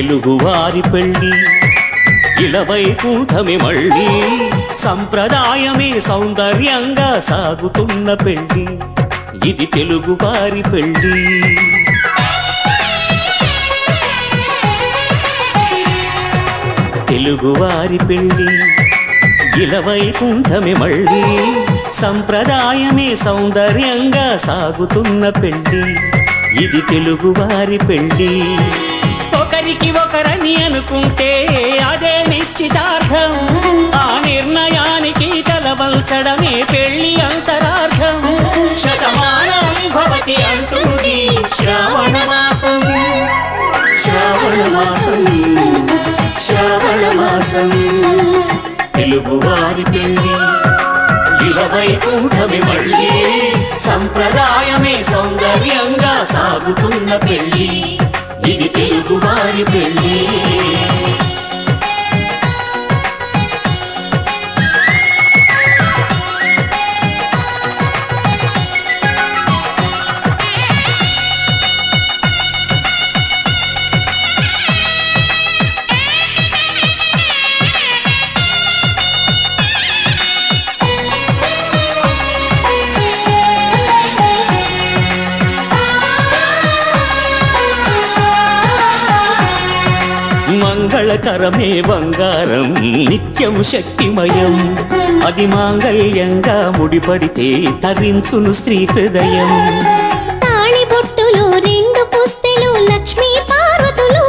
తెలుగువారి పెళ్ళి ఇలవైకుంఠమే మళ్ళీ సంప్రదాయమే సౌందర్యంగా సాగుతున్న పెళ్ళి ఇది తెలుగువారి పెళ్ళి తెలుగువారి పెళ్ళి ఇలవైకుంఠమే మళ్ళీ సంప్రదాయమే సౌందర్యంగా సాగుతున్న పెళ్ళి ఇది తెలుగువారి పెళ్ళి ఒకరికి ఒకరని అనుకుంటే అదే నిశ్చితార్థం ఆ నిర్ణయానికి తలవంచడమే పెళ్లి అంతరార్థం శతమానం భవతి అంటుంది శ్రావణ మాసం శ్రావణ మాసం శ్రావణ మాసం తెలుగువారి పెళ్ళి ఇలవైకుంఠమే మళ్ళీ సంప్రదాయమే సౌందర్యంగా సాగుతున్న పెళ్ళి ఇది తెలుగువారి పెళ్ళి మంగళకరమే బంగారం నిత్యం శక్తిమయం అది మాంగళ్యంగా ముడిపడితే తరించును స్త్రీ హృదయం తాళిబొట్టులో రెండు పుస్తెలు లక్ష్మీ పార్వతులు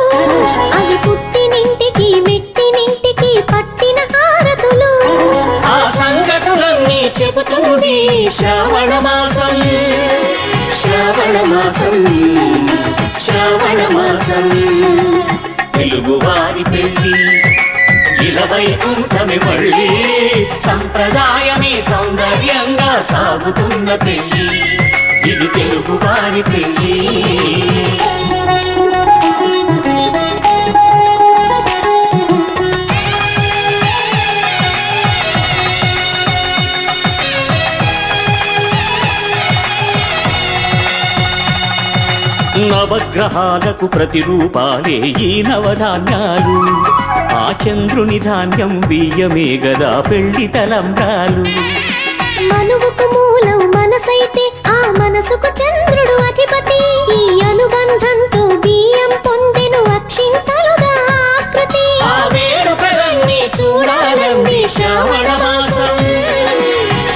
అవి పుట్టినింటికి మెట్టినింటికి పట్టిన హారతులు ఆ సంఘటనలన్నీ చెబుతుంది శ్రావణ మాసం శ్రావణ మాసం శ్రావణ మాసం తెలుగువారి పెళ్ళి ఇలవైకుంఠమే మళ్ళీ సంప్రదాయమే సౌందర్యంగా సాగుతున్న పెళ్ళి ఇది తెలుగువారి పెళ్ళి నవగ్రహాలకు ప్రతిరూపాలే ఈ నవధాన్యాలు ఆ చంద్రుని ధాన్యం బియ్యమే గదా పెళ్లి తలంబ్రాలు మనువుకు మూలం మనసైతే ఆ మనసుకు చంద్రుడు అధిపతి ఈ అనుబంధంతో బియ్యం పొందెను అక్షింతలుగా ఆకృతి ఆ వేడుకలన్నీ చూడాలన్నీ శ్రావణ మాసం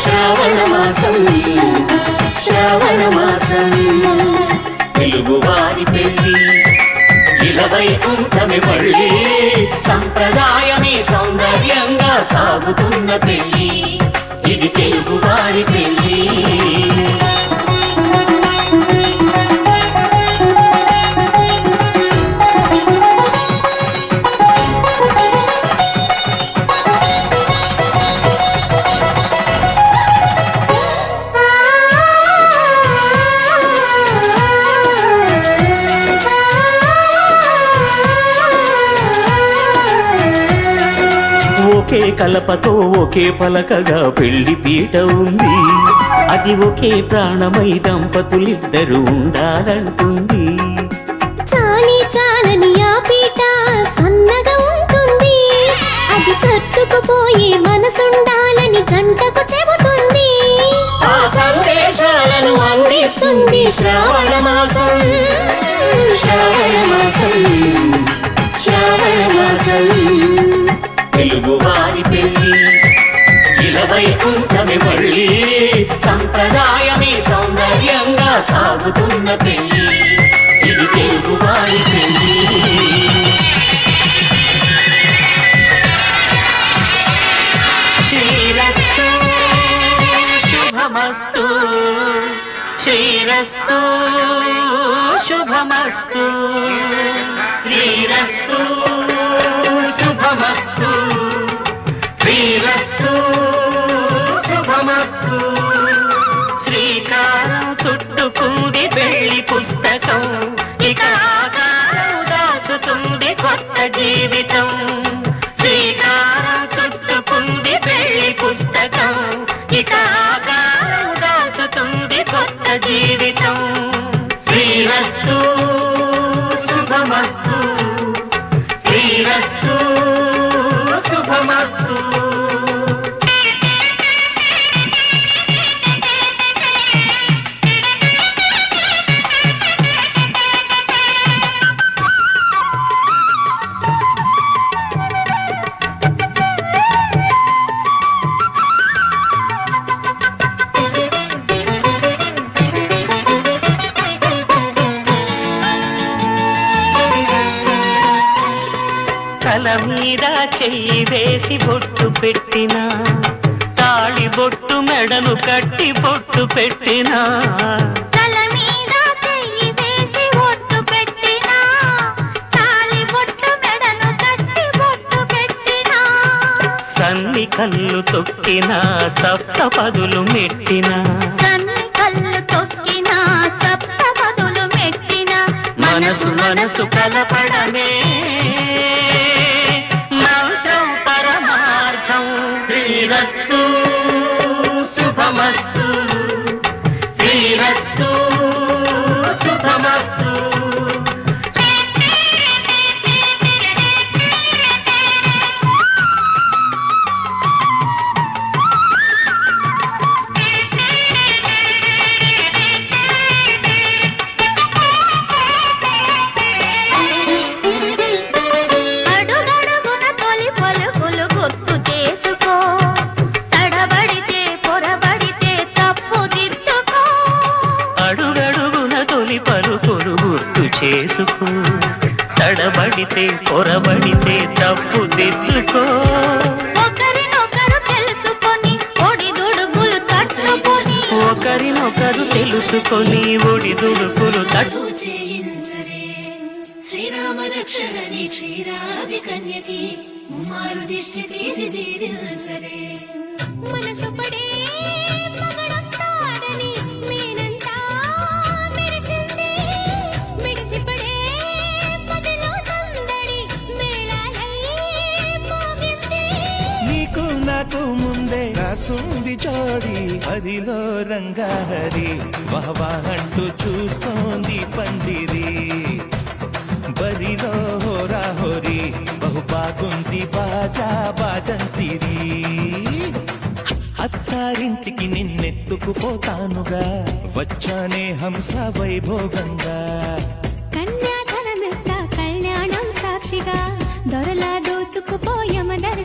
శ్రావణ మాసం శ్రావణ మాసం తెలుగువారి పెళ్ళి ఇలవైకుంఠమే మళ్ళీ సంప్రదాయమే సౌందర్యంగా సాగుతున్న పెళ్ళి ఇది తెలుగువారి పెళ్ళి ఒకే కలపతో ఒకే పలకగా పెళ్లి పీట ఉంది అది ఒకే ప్రాణమై దంపతులిద్దరూ ఉండాలంటుంది చాలి చాలని ఆ పీట సన్నగా ఉంటుంది అది సర్దుకుపోయే మనసుండాలని జంటకు చెబుతుంది ఆ సందేశాలను అందిస్తుంది శ్రావణ మాసం శ్రావణ మాసం శ్రావణ మాసం తెలుగువారి పెళ్ళి ఇలవైకుంఠమే మళ్ళీ సంప్రదాయమే సౌందర్యంగా సాగుతున్న పెళ్ళి ఇది తెలుగువారి పెళ్ళి శ్రీరస్తు శుభమస్తు శ్రీరస్తు శుభమస్తు శ్రీరస్తు శుభమస్తు శ్రీరస్తు శుభమస్తు శ్రీకారం చుట్టుకుంది పెళ్లి పుస్తకం ఇక ఆకారం దాచుతుంది కొత్త జీవితం శ్రీకారం చుట్టుకుంది పెళ్లి పుస్తకం ఇక ఆకారం దాచుతుంది కొత్త జీవితం శ్రీరస్తు శుభమస్తు పెళ్లి వేసి బొట్టు పెట్టినా తాళి బొట్టు మెడను కట్టి బొట్టు పెట్టినా తల మీద చెయ్యి వేసి ఒట్టు పెట్టినా తాళి బొట్టు మెడను కట్టి బొట్టు పెట్టినా సన్ని కళ్ళు తొక్కినా సప్త పదులు మెట్టినా సన్ని కళ్ళు తొక్కినా సప్త పదులు మెట్టినా మనసు మనసు కలపడమే మంత్రం పరమార్థం శ్రీరస్తు శుభమస్తు శ్రీరస్తు శుభమస్తు అడుగడుగున తొలి పలుకులు గుర్తు చేసుకో తడబడితే పొరబడితే తప్పు దిద్దుకో అడుగడుగున తొలి పలుకులు గుర్తు చేసుకో తడబడితే పొరబడితే తప్పు దిద్దుకో ఒకరినొకరు తెలుసుకొని ఒడిదుడుకులు తట్టుకొని ఒకరినొకరు తెలుసుకొని ఒడిదుడుకులు తట్టు చేయించరే శ్రీరామ రక్షణని క్షీరాది కన్యకి ముమ్మారు దిష్టి తీసి దీవించరే మనసు పడే మగడొస్తాడని మేనంతా మెరిసింది మిడిసిపడే మదిలో సందడి మేళాలై మోగింది నీకు నాకు ముందే రాసుంది జోడి హరిలో రంగాహరి వహవా అంటూ చూస్తోంది పందిరి బరిలో హోరా హోరి బహు బాగుంది బాజా బాజంతిరి అత్తారింటికి నిన్నెత్తుకుపోతానుగా వచ్చానే హంస వైభోగంగా కన్యాధనమిస్తా కళ్యాణం సాక్షిగా దొరలా దోచుకుపోయమదర